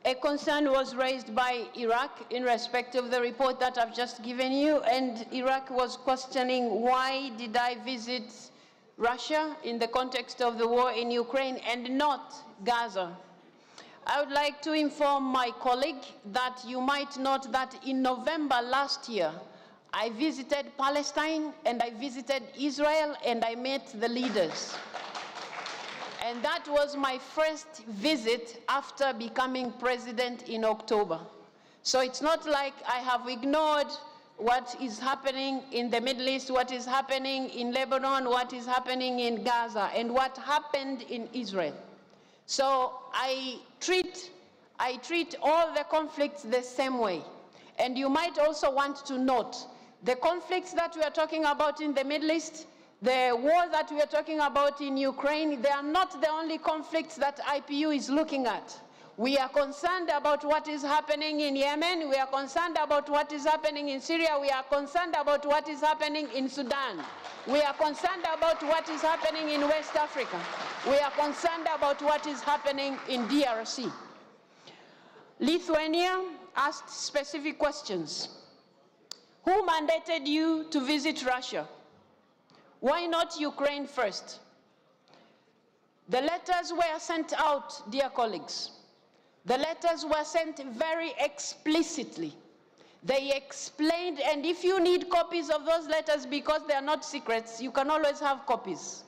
A concern was raised by Iraq in respect of the report that I've just given you, and Iraq was questioning why did I visit Russia in the context of the war in Ukraine and not Gaza. I would like to inform my colleague that you might note that in November last year, I visited Palestine and I visited Israel and I met the leaders. And that was my first visit after becoming president in October. So it's not like I have ignored what is happening in the Middle East, what is happening in Lebanon, what is happening in Gaza, and what happened in Israel. So I treat all the conflicts the same way. And you might also want to note the conflicts that we are talking about in the Middle East, the war that we are talking about in Ukraine, they are not the only conflicts that IPU is looking at. We are concerned about what is happening in Yemen. We are concerned about what is happening in Syria. We are concerned about what is happening in Sudan. We are concerned about what is happening in West Africa. We are concerned about what is happening in DRC. Lithuania asked specific questions. Who mandated you to visit Russia? Why not Ukraine first? The letters were sent out, dear colleagues. The letters were sent very explicitly. They explained, and if you need copies of those letters because they are not secrets, you can always have copies.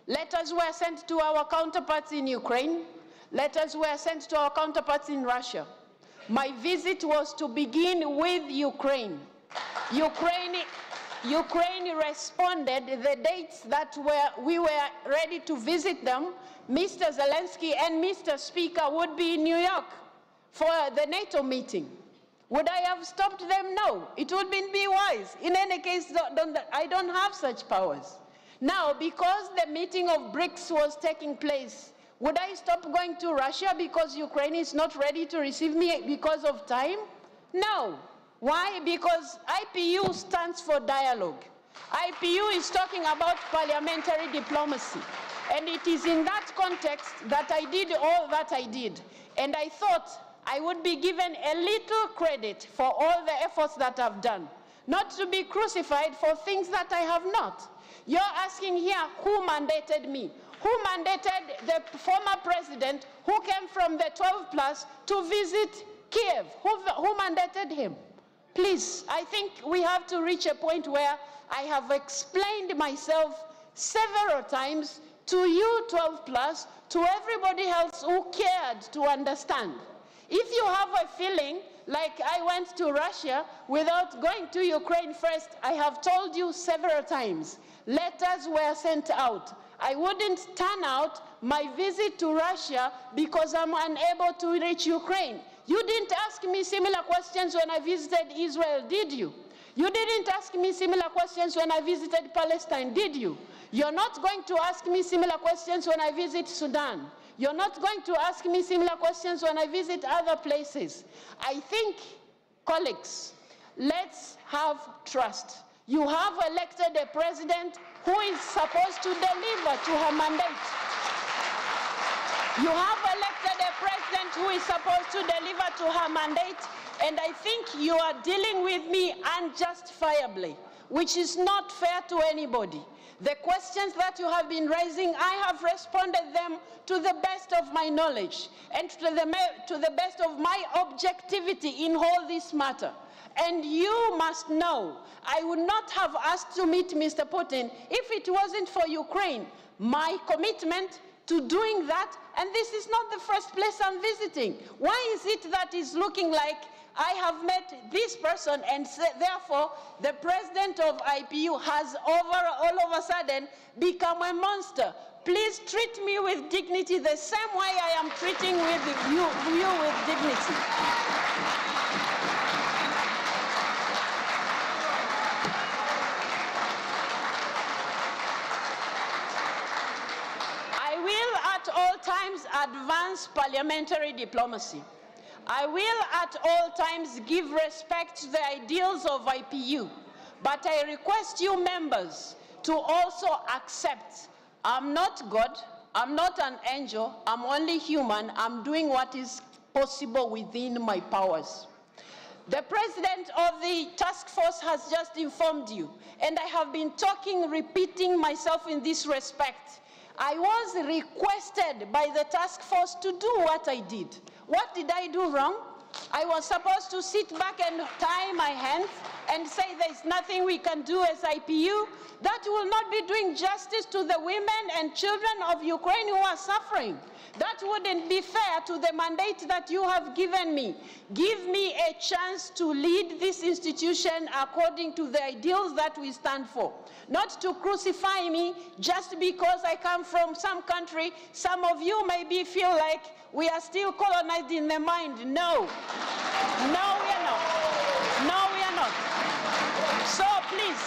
Letters were sent to our counterparts in Ukraine. Letters were sent to our counterparts in Russia. My visit was to begin with Ukraine. Ukraine responded the dates that we were ready to visit them. Mr. Zelensky and Mr. Spika would be in New York for the NATO meeting. Would I have stopped them? No. It wouldn't be wise. In any case, I don't have such powers. Now, because the meeting of BRICS was taking place, would I stop going to Russia because Ukraine is not ready to receive me because of time? No. Why? Because IPU stands for dialogue. IPU is talking about parliamentary diplomacy. And it is in that context that I did all that I did. And I thought I would be given a little credit for all the efforts that I've done, not to be crucified for things that I have not. You're asking here who mandated me. Who mandated the former president who came from the 12+ to visit Kiev? Who mandated him? Please, I think we have to reach a point where I have explained myself several times to you 12+, to everybody else who cared to understand. If you have a feeling like I went to Russia without going to Ukraine first, I have told you several times, letters were sent out. I wouldn't turn out my visit to Russia because I'm unable to reach Ukraine. You didn't ask me similar questions when I visited Israel, did you? You didn't ask me similar questions when I visited Palestine, did you? You're not going to ask me similar questions when I visit Sudan. You're not going to ask me similar questions when I visit other places. I think, colleagues, let's have trust. You have elected a president who is supposed to deliver to her mandate. You have elected a president who is supposed to deliver to her mandate, and I think you are dealing with me unjustifiably, which is not fair to anybody. The questions that you have been raising, I have responded them to the best of my knowledge and to the best of my objectivity in all this matter. And you must know, I would not have asked to meet Mr. Putin if it wasn't for Ukraine. My commitment to doing that, and this is not the first place I'm visiting. Why is it that it's looking like I have met this person and therefore the president of IPU has all of a sudden become a monster? Please treat me with dignity the same way I am treating you with dignity. I will at all times advance parliamentary diplomacy. I will at all times give respect to the ideals of IPU, but I request you members to also accept I'm not God, I'm not an angel, I'm only human, I'm doing what is possible within my powers. The president of the task force has just informed you, and I have been repeating myself in this respect. I was requested by the task force to do what I did. What did I do wrong? I was supposed to sit back and tie my hands and say there's nothing we can do as IPU. That will not be doing justice to the women and children of Ukraine who are suffering. That wouldn't be fair to the mandate that you have given me. Give me a chance to lead this institution according to the ideals that we stand for. Not to crucify me just because I come from some country. Some of you maybe feel like we are still colonized in the mind. No. No, we are not. No, we are not. So please,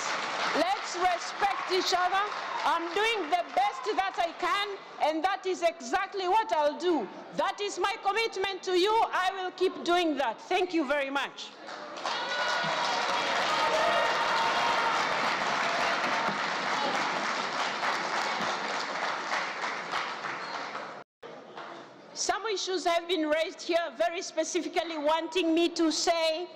let's respect each other. I'm doing the best that I can, and that is exactly what I'll do. That is my commitment to you. I will keep doing that. Thank you very much. Some issues have been raised here, very specifically wanting me to say,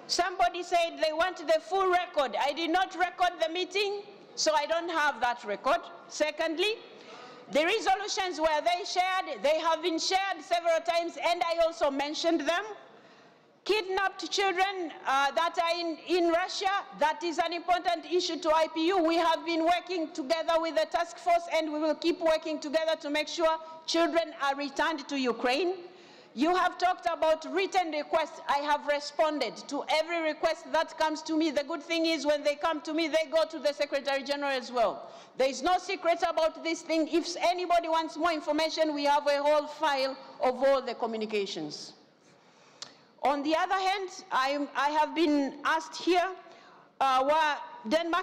somebody said they want the full record. I did not record the meeting, so I don't have that record. Secondly, the resolutions were shared, they have been shared several times, and I also mentioned them. Kidnapped children that are in Russia, that is an important issue to IPU. We have been working together with the task force, and we will keep working together to make sure children are returned to Ukraine. You have talked about written requests. I have responded to every request that comes to me. The good thing is when they come to me, they go to the Secretary General as well. There is no secret about this thing. If anybody wants more information, we have a whole file of all the communications. On the other hand, I have been asked here where Denmark